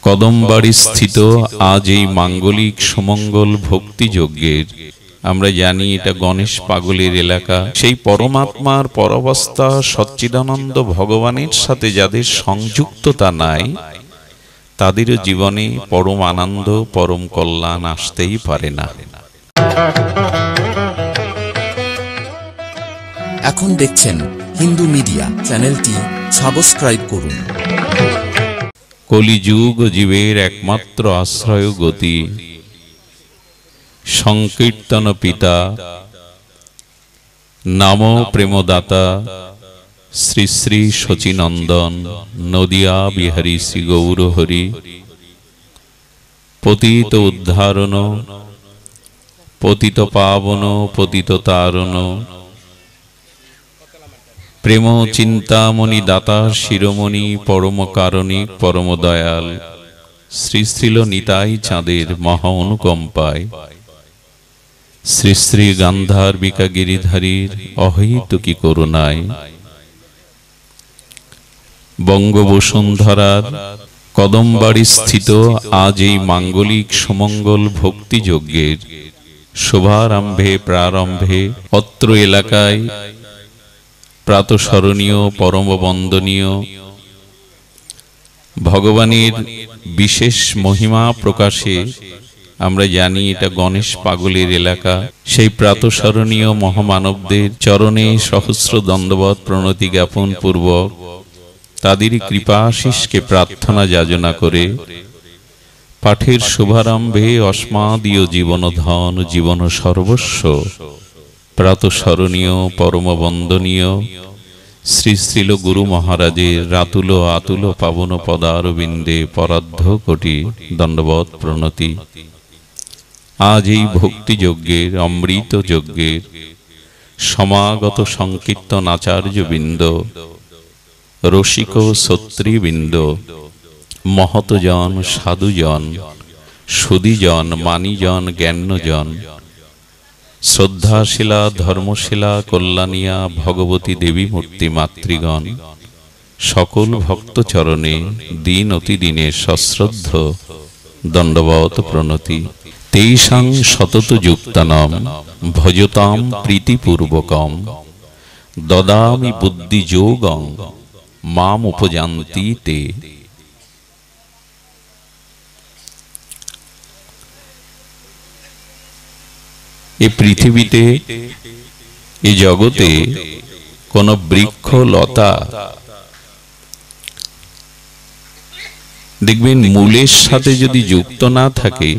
কদমবাড়ি স্থিত আজ এই মাঙ্গলিক সুমঙ্গল ভক্তি যজ্ঞের আমরা জানি এটা গণেশ পাগলের এলাকা। সেই পরমাত্মার পরাবস্থা সচ্চিদানন্দ ভগবানের সাথে যাদের সংযুক্ততা নাই তাদের জীবনে পরম আনন্দ পরম কল্যাণ আসতেই পারে না। এখন দেখছেন হিন্দু মিডিয়া চ্যানেলটি সাবস্ক্রাইব করুন। কলিযুগ জীবের একমাত্র আশ্রয় গতি, সংকীর্তন পিতা নাম প্রেমদাতা শ্রী শ্রী শচীনন্দন নদিয়া বিহারী শ্রী গৌর হরি। পতিত উদ্ধারণ পতিত পাবন পতিত তারণ, প্রেম চিন্তামণি দাতা শিরোমণি পরম কারণিক পরম দয়াল শ্রী শ্রীল নিতাই চাঁদের মহা অনুকম্পায় শ্রী শ্রী গান্ধার্বিকা গিরিধারীর অহৈতুকী করুণায় বঙ্গবসুন্ধরার কদমবাড়ি স্থিত আজ এই মাঙ্গলিক সুমঙ্গল ভক্তি যজ্ঞের শুভারম্ভে প্রারম্ভে অত্র এলাকায় প্রাতঃস্মরণীয় পরম বন্দনীয় ভগবানের বিশেষ মহিমা প্রকাশে আমরা জানি এটা গণেশ পাগলের এলাকা। সেই প্রাতঃস্মরণীয় মহামানবদের চরণে সহস্র দণ্ডবৎ প্রণতি জ্ঞাপন পূর্বক তাদেরই কৃপাশিসকে প্রার্থনা যাচনা করে পাঠের শুভারম্ভে অস্মাদীয় জীবন ধন জীবন সর্বস্ব প্রাতঃস্মরণীয় পরম বন্দনীয় শ্রী শ্রীল গুরু মহারাজের রাতুল আতুল পাবন পদারবিন্দে পরার্ধ কোটি দণ্ডবৎ প্রণতি। আজ এই ভক্তি যজ্ঞের অমৃত যজ্ঞের সমাগত সংকীর্তন আচার্যবৃন্দ, রসিক সত্রীবৃন্দ, মহতজন সাধুজন, সুধীজন, মানীজন, জ্ঞানজন, শ্রদ্ধাশীলা ধর্মশীলা কল্যাণিয়া ভগবতী দেবী মূর্তি মাতৃগণ, সকল ভক্ত চরণে দিন অতিদিনে সশ্রদ্ধ দণ্ডবৎ প্রণতি। তেষাং সতত যুক্তানাম ভজতাম প্রীতিপূর্বকম দদামি বুদ্ধিযোগং মাম উপযান্তি তে। এই পৃথিবীতে এই জগতে কোন বৃক্ষ লতা দেখবেন মূলের সাথে যদি যুক্ত না থাকে,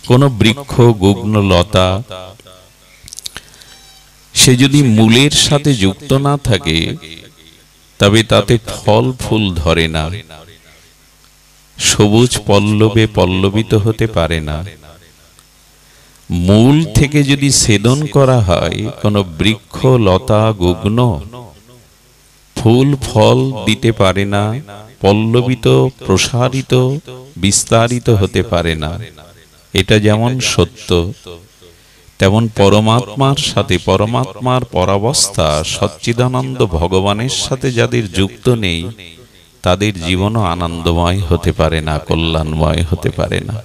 কোন বৃক্ষ গুগ্ন লতা সে যদি মূলের সাথে যুক্ত না থাকে তবে তাতে ফল ফুল ধরে না, সবুজ পল্লবে পল্লবিত হতে পারে না। মূল থেকে যদি ছেদন করা হয় কোন বৃক্ষ লতা গুগ্ন ফুল ফল দিতে পারে না, পল্লবিত প্রসারিত বিস্তারিত হতে পারে না। এটা যেমন সত্য তেমন পরমাত্মার সাথে পরমাত্মার পরাবস্থা সচ্চিদানন্দ ভগবানের সাথে যাদের যুক্ত নেই তাদের জীবনও আনন্দময় হতে পারে না, কল্যাণময় হতে পারে না।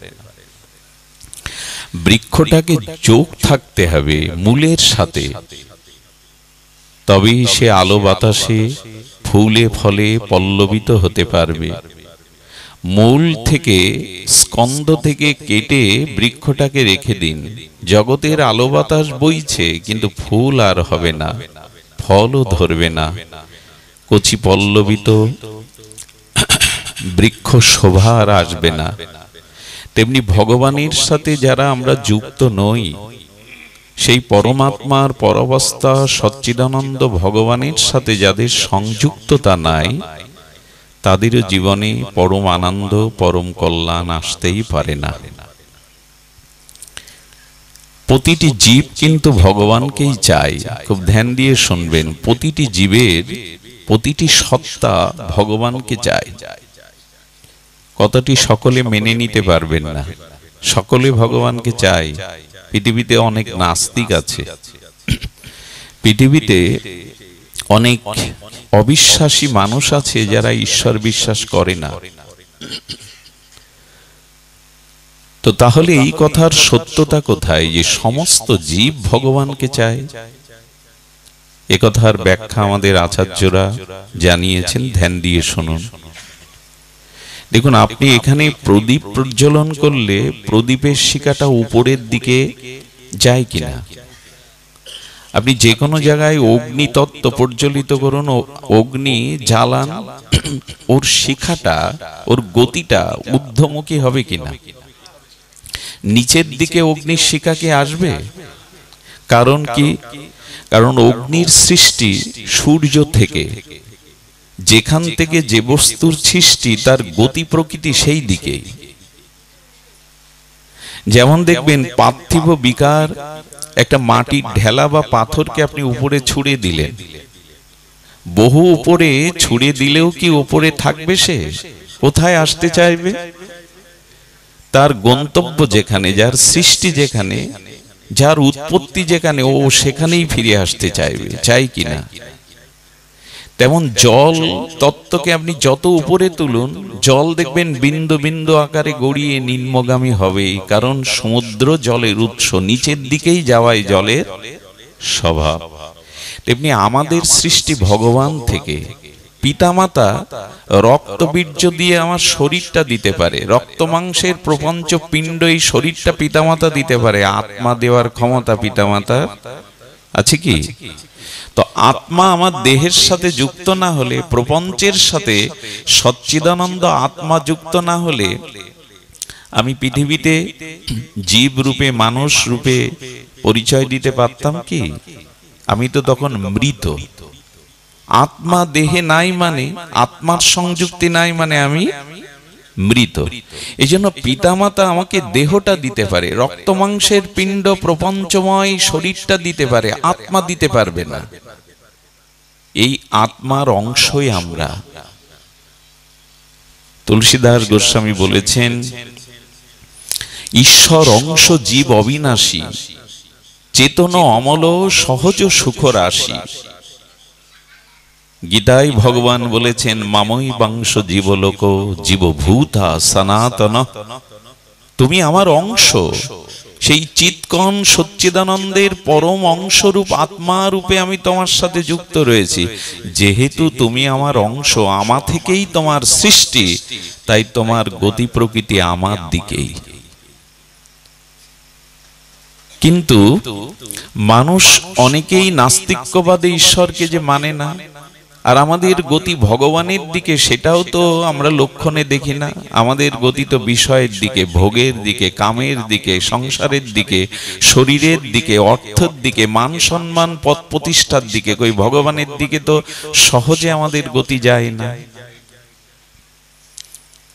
বৃক্ষটাকে যোগ থাকতে হবে মূলের সাথে, তবেই সে আলো বাতাসে ফুলে ফলে পল্লবিত হতে পারবে। মূল থেকে স্কন্দ থেকে কেটে বৃক্ষটাকে রেখে দিন, জগতের আলো বাতাস বইছে কিন্তু ফুল আর হবে না, ফলও ধরবে না, কচি পল্লবিত বৃক্ষ শোভা আর আসবে না। তেমনি ভগবানের সাথে যারা আমরা যুক্ত নই, সেই পরমাত্মার পরাবস্থা সচ্চিদানন্দ ভগবানের সাথে যাদের সংযুক্ততা নাই তাদের জীবনে পরম আনন্দ পরম কল্যাণ আসতেই পারে না। প্রতিটি জীব কিন্তু ভগবানকেই চায়, খুব ধ্যান দিয়ে শুনবেন। প্রতিটি জীবের প্রতিটি সত্তা ভগবানকে চায়। কথাটি সকলে মেনে নিতে পারবেন না, সকলে ভগবানকে চায়। পৃথিবীতে অনেক নাস্তিক আছে, পৃথিবীতে অনেক অবিশ্বাসী মানুষ আছে যারা ঈশ্বর বিশ্বাস করে না। তো তাহলে এই কথার সত্যতা কোথায় যে সমস্ত জীব ভগবানকে চায়? এ কথার ব্যাখ্যা আমাদের আচার্যরা জানিয়েছেন, ধ্যান দিয়ে শুনুন। দেখুন, আপনি এখানে প্রদীপ প্রজ্বলন করলে প্রদীপের শিখাটা উপরের দিকে যায় কিনা? আপনি যে কোনো জায়গায় অগ্নি তত্ত্ব প্রজ্বলিত করুন, অগ্নি জ্বালান, ওর শিখাটা, ওর গতিটা ঊর্ধ্বমুখী হবে কিনা? নিচের দিকে অগ্নির শিখা কি আসবে? কারণ কি? কারণ অগ্নির সৃষ্টি সূর্য থেকে, যেখান থেকে যে বস্তুর সৃষ্টি তার গতি প্রকৃতি সেই দিকেই। যেমন দেখবেন পার্থিব বিকার একটা মাটির ঢেলা বা পাথরকে আপনি উপরে ছুঁড়ে দিলেন, বহু উপরে ছুঁড়ে দিলেও কি উপরে থাকবে? সে কোথায় আসতে চাইবে? তার গন্তব্য যেখানে, যার সৃষ্টি যেখানে, যার উৎপত্তি যেখানে, ও সেখানেই ফিরে আসতে চাইবে, চাই কিনা? তেমন জল তত্ত্বকে আপনি যত উপরে তুলুন, জল দেখবেন বিন্দু বিন্দু আকারে গড়িয়ে নিম্নগামী হবে, কারণ সমুদ্র জলের উৎস, নিচের দিকেই যাওয়াই জলের স্বভাব। তেমনি আমাদের সৃষ্টি ভগবান থেকে। পিতামাতা রক্তবীর্য দিয়ে আমার শরীরটা দিতে পারে, রক্ত মাংসের প্রপঞ্চ পিণ্ড এই শরীরটা পিতামাতা দিতে পারে, আত্মা দেওয়ার ক্ষমতা পিতামাতার আছে কি? তো আত্মা আমার দেহের সাথে যুক্ত না হলে, প্রপঞ্চের সাথে সচ্চিদানন্দ আত্মা যুক্ত না হলে, আমি পৃথিবীতে জীব রূপে, মানুষ রূপে পরিচয় দিতে পারতাম কি? আমি তো তখন মৃত। আত্মা দেহে নাই মানে, আত্মার সংযুক্তি নাই মানে আমি মৃত। এই জন্য পিতামাতা আমাকে দেহটা দিতে পারে, রক্ত মাংসের পিণ্ড প্রপঞ্চময় শরীরটা দিতে পারে, আত্মা দিতে পারবে না। এই আত্মার অংশই আমরা। তুলসীদাস গোস্বামী বলেছেন, ঈশ্বর অংশ জীব অবিনাশী, চেতন অমল সহজ সুখ রাশি। গীতায় ভগবান বলেছেন, মামৈ বাংশ জীবলোক জীবভূতা সনাতন। তুমি আমার অংশ, সেই চিৎকণ সচ্চিদানন্দের পরম অংশরূপ আত্মা রূপে আমি তোমার সাথে যুক্ত রয়েছি। যেহেতু তুমি আমার অংশ, আমা থেকেই তোমার সৃষ্টি, তাই তোমার গতি প্রকৃতি আমার দিকেই। কিন্তু মানুষ অনেকেই নাস্তিক্যবাদে ঈশ্বরকে যে মানে না, আর আমাদের গতি ভগবানের দিকে, সেটাও তো আমরা লক্ষণে দেখি না। আমাদের গতি তো বিষয়ের দিকে, ভোগের দিকে, কামের দিকে, সংসারের দিকে, শরীরের দিকে, অর্থের দিকে, মান সম্মান পদ প্রতিষ্ঠার দিকে। কই ভগবানের দিকে তো সহজে আমাদের গতি যায় না।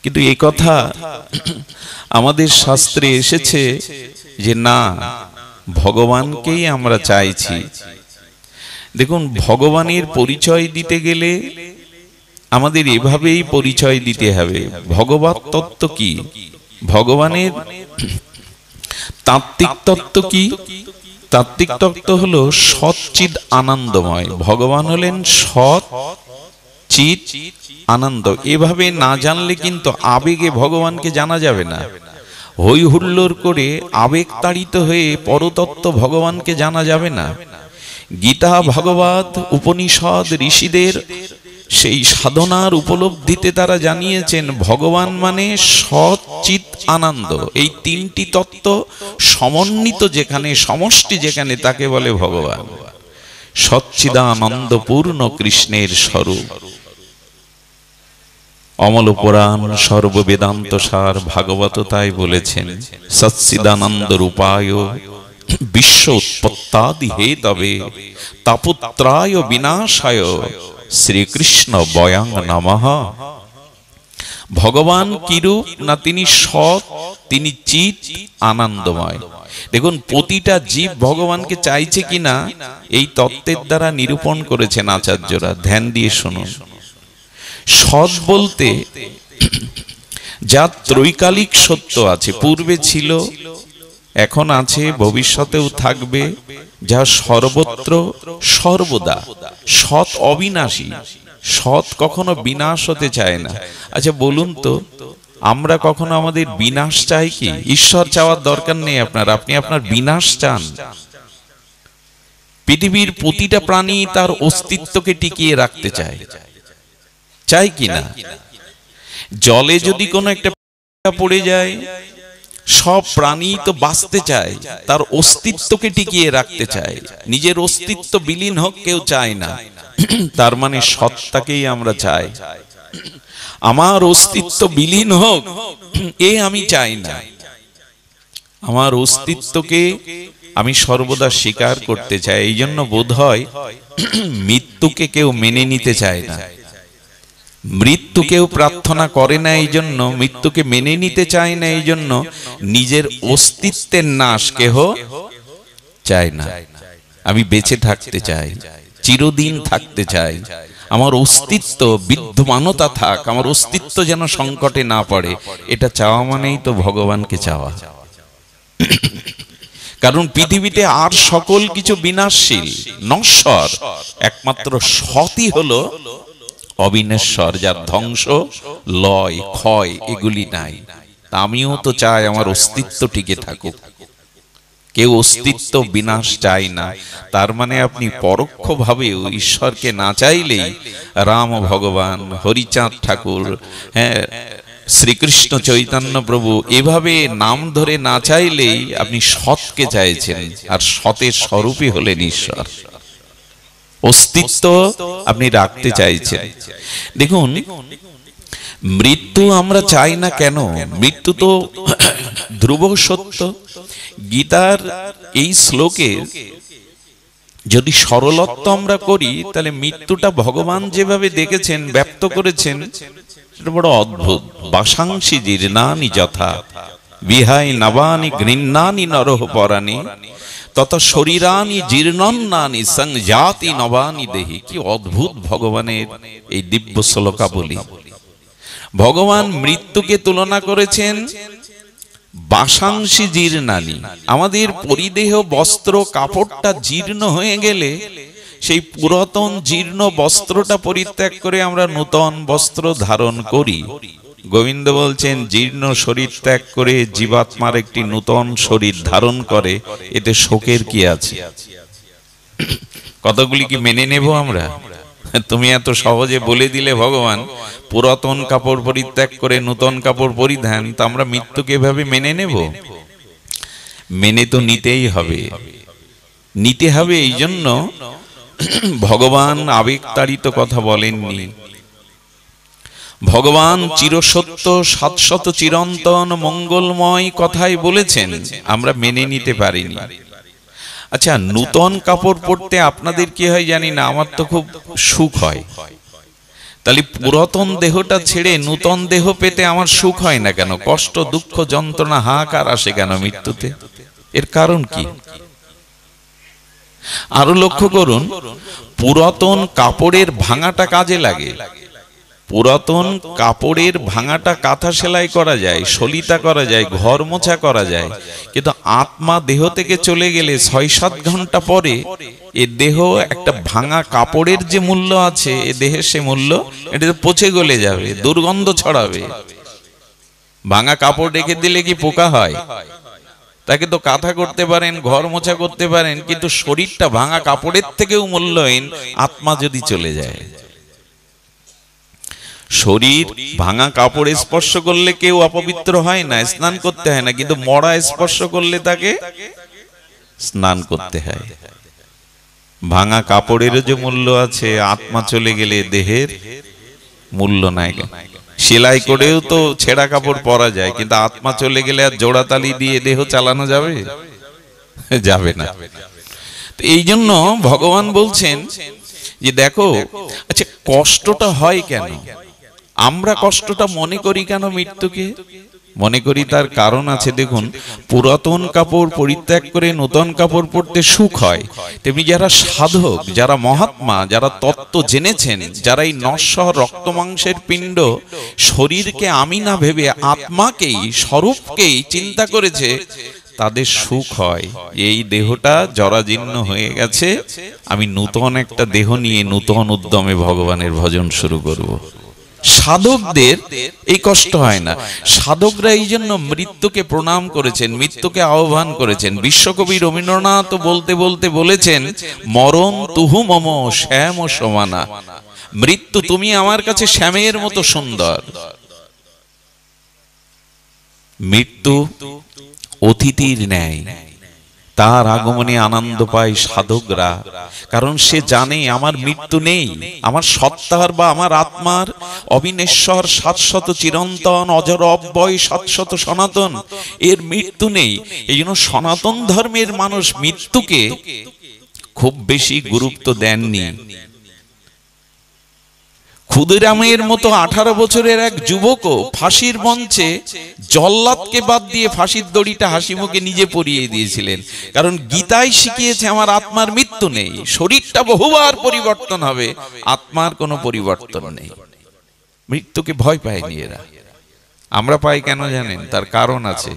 কিন্তু এই কথা আমাদের শাস্ত্রে এসেছে যে না, ভগবানকেই আমরা চাইছি। দেখুন, ভগবানের পরিচয় দিতে গেলে আমাদের এভাবেই পরিচয় দিতে হবে। ভগবত তত্ত্ব কি? ভগবানের তাত্ত্বিক তত্ত্ব কি? তাত্ত্বিক তত্ত্ব হলো সচ্চিদ আনন্দময়। ভগবান হলেন সৎ চিৎ আনন্দ। এভাবে না জানলে কিন্তু আবেগে ভগবানকে জানা যাবে না। হই হুল্লোড় করে আবেগ তাড়িত হয়ে পরতত্ত্ব ভগবানকে জানা যাবে না। গীতা, ভাগবত, উপনিষদ, ঋষিদের সেই সাধনার উপলব্ধিতে তারা জানিয়েছেন, ভগবান মানে সৎ চিৎ আনন্দ। এই তিনটি তত্ত্ব সমন্বিত যেখানে, সমষ্টি যেখানে, তাকে বলে ভগবান। সচ্চিদানন্দ পূর্ণ কৃষ্ণের স্বরূপ। অমল পুরাণ সর্ববেদান্ত সার ভাগবত তাই বলেছেন, সচ্চিদানন্দ রূপায় বিশ্ব উৎপত্তাদি হেতবে তাপত্রায় বিনাশায় শ্রীকৃষ্ণ বয়াং নমঃ। ভগবান কিরূপ না, তিনি সৎ, তিনি চিৎ আনন্দময়। দেখুন, প্রতিটা জীব ভগবানকে চাইছে কিনা এই তত্ত্বের দ্বারা নিরূপণ করেছেন আচার্যরা। ধ্যান দিয়ে শুনুন। সৎ বলতে যা ত্রৈকালিক সত্য আছে, পূর্বে ছিল, এখন আছে, ভবিষ্যতেও থাকবে, যা সর্বত্র সর্বদা। সৎ অবিনাশী, সৎ কখনো বিনাশ হতে চায় না। আচ্ছা বলুন তো, আমরা কখনো আমাদের বিনাশ চাই কি? ঈশ্বর চাওয়ার দরকার নেই আপনার, আপনি আপনার বিনাশ চান। পৃথিবীর প্রতিটা প্রাণী তার অস্তিত্বকে টিকিয়ে রাখতে চায়, চাই কি না? জলে যদি কোনো একটা পড়ে যায়, সব প্রাণী তো বাঁচতে চায়, তার অস্তিত্বকে টিকিয়ে রাখতে চায়, নিজের অস্তিত্ব বিলীন হোক কেউ চায় না। তার মানে সত্তাকেই আমরা চাই। আমার অস্তিত্ব বিলীন হোক এ আমি চাই না, আমার অস্তিত্বকে আমি সর্বদা স্বীকার করতে চাই। এই জন্য বোধ হয় মৃত্যুকে কেউ মেনে নিতে চায় না, মৃত্যুকেও প্রার্থনা করে না, এই জন্য মৃত্যুকে মেনে নিতে চায় না, এই জন্য নিজের অস্তিত্বের নাশ কেহ চায় না। আমি বেঁচে থাকতে চাই, চিরদিন থাকতে চাই, আমার অস্তিত্ব বিদ্যমানতা থাক, আমার অস্তিত্ব যেন সংকটে না পড়ে। এটা চাওয়া মানেই তো ভগবানকে চাওয়া। কারণ পৃথিবীতে আর সকল কিছু বিনাশশীল, নশ্বর, একমাত্র সৎই হলো অবিনশ্বর, যার ধ্বংস, লয়, ক্ষয় এগুলি নাই। আমিও তো চাই আমার অস্তিত্ব টিকে থাকুক। কেউ অস্তিত্ব বিনাশ চায় না। তার মানে আপনি পরোক্ষভাবেও ঈশ্বরকে না চাইলেই রাম ভগবান, হরিচাঁদ ঠাকুর, হ্যাঁ, শ্রীকৃষ্ণ চৈতন্য প্রভু, এভাবে নাম ধরে না চাইলেই আপনি সৎকে চাইছেন, আর সতের স্বরূপই হলেন ঈশ্বর। অস্তিত্ব আপনি রাখতে চাইছেন। দেখুন, মৃত্যু আমরা চাই না কেন? মৃত্যু তো ধ্রুব সত্য। গীতার এই শ্লোকে যদি সরলত্ব আমরা করি, তাহলে মৃত্যুটা ভগবান যেভাবে দেখেছেন, ব্যক্ত করেছেন, সেটা বড় অদ্ভুত। বাসাংসি জীর্ণানি যথা বিহাই নবানি গৃহ্ণানি নরহ পরাণি তত শরীরানি জীর্ণন্নানি সংজাতি নবানি দেহি। কি অদ্ভুত ভগবানের এই দিব্য শ্লোকাবলী। ভগবান মৃত্যুকে তুলনা করেছেন বাসাংসি জীর্ণানি। আমাদের পরিদেহ বস্ত্র কাপড়টা জীর্ণ হয়ে গেলে সেই পুরাতন জীর্ণ বস্ত্রটা পরিত্যাগ করে আমরা নূতন বস্ত্র ধারণ করি। গোবিন্দ বলছেন, জীর্ণ শরীর ত্যাগ করে জীবাত্মার একটি নূতন শরীর ধারণ করে, এতে শোকের কি আছে? কতগুলি কি মেনে নেব আমরা? তুমি এত সহজে বলে দিলে ভগবান পুরাতন কাপড় পরিত্যাগ করে নূতন কাপড় পরিধান, তা আমরা মৃত্যুকে এভাবে মেনে নেব? মেনে তো নিতেই হবে, নিতে হবে। এই জন্য ভগবান আবেগতাড়িত কথা বলেননি। ভগবান চিরসত্য, শাশ্বত, চিরন্তন, মঙ্গলময় কথাই বলেছেন, আমরা মেনে নিতে পারিনি। আচ্ছা, নূতন কাপড় পরতে আপনাদের কি হয় জানি না, আমার তো খুব সুখ হয়। তাহলে পুরাতন দেহটা ছেড়ে নূতন দেহ পেতে আমার সুখ হয় না কেন? কষ্ট, দুঃখ, যন্ত্রণা, হাহাকার আসে কেন মৃত্যুতে? এর কারণ কি? আরো লক্ষ্য করুন, পুরাতন কাপড়ের ভাঙাটা কাজে লাগে। পুরাতন কাপড়ের ভাঙাটা কাঁথা সেলাই করা যায়, সলিতা করা যায়, ঘর মোছা করা যায়। কিন্তু আত্মা দেহ থেকে চলে গেলে ৬-৭ ঘন্টা পরে এ দেহ একটা ভাঙা কাপড়ের যে মূল্য আছে, এ দেহের সে মূল্য এটা পচে গলে যাবে, দুর্গন্ধ ছড়াবে। ভাঙা কাপড় রেখে দিলে কি পোকা হয়? তাকে তো কাঁথা করতে পারেন, ঘর মোছা করতে পারেন, কিন্তু শরীরটা ভাঙা কাপড়ের থেকেও মূল্যহীন আত্মা যদি চলে যায়। শরীর ভাঙা কাপড় স্পর্শ করলে কেউ অপবিত্র হয় না, স্নান করতে হয় না, কিন্তু মরা স্পর্শ করলে তাকে স্নান করতে হয়। ভাঙা কাপড়েরও যে মূল্য আছে, আত্মা চলে গেলে দেহের মূল্য নাই। সেলাই করেও তো ছেঁড়া কাপড় পরা যায়, কিন্তু আত্মা চলে গেলে আর জোড়াতালি দিয়ে দেহ চালানো যাবে? যাবে না। এই জন্য ভগবান বলছেন যে দেখো, আচ্ছা কষ্টটা হয় কেন? আমরা কষ্টটা মনে করি কেন মৃত্যুকে? মনে করি তার কারণ আছে। দেখুন, পুরাতন কাপড় পরিত্যাগ করে নতুন কাপড় পরতে সুখ হয়, তেমনি যারা সাধক, যারা মহাত্মা, যারা তত্ত্ব জেনেছেন, যারা এই নশ্বর রক্ত মাংসের পিণ্ড শরীরকে আমি না ভেবে আত্মাকেই, স্বরূপকেই চিন্তা করেছে, তাদের সুখ হয়। এই দেহটা জরাজীর্ণ হয়ে গেছে, আমি নূতন একটা দেহ নিয়ে নূতন উদ্যমে ভগবানের ভজন শুরু করব। সাধকদের এই কষ্ট হয় না। সাধকরা এই জন্য মৃত্যুকে প্রণাম করেছেন, মৃত্যুকে আহ্বান করেছেন। বিশ্বকবি রবীন্দ্রনাথ বলতে বলতে বলেছেন, মরণ তুহু মম শ্যাম সমানা। মৃত্যু, তুমি আমার কাছে শ্যামের মতো সুন্দর। মৃত্যু অতিথির ন্যায়, তার আগমনে আনন্দ পায় সাধকরা, কারণ সে জানে আমার মৃত্যু নেই। আমার সত্তার বা আমার আত্মার অবিনশ্বর, শাশ্বত, চিরন্তন, অজর, অব্যয়, শাশ্বত, সনাতন, এর মৃত্যু নেই। এই জন্য সনাতন ধর্মের মানুষ মৃত্যুকে খুব বেশি গুরুত্ব দেননি। ক্ষুদিরামের মতো 18 বছরের এক যুবকও ফাঁসির মঞ্চে জল্লাদকে বাদ দিয়ে ফাঁসির দড়িটা হাসি মুখে নিজে পরিয়ে দিয়েছিলেন, কারণ গীতায় শিখিয়েছে আমার আত্মার মৃত্যু নেই। শরীরটা বহুবার পরিবর্তন হবে, আত্মার কোনো পরিবর্তন নেই। মৃত্যুকে ভয় পায়নি এরা। আমরা পাই কেন জানেন? তার কারণ আছে।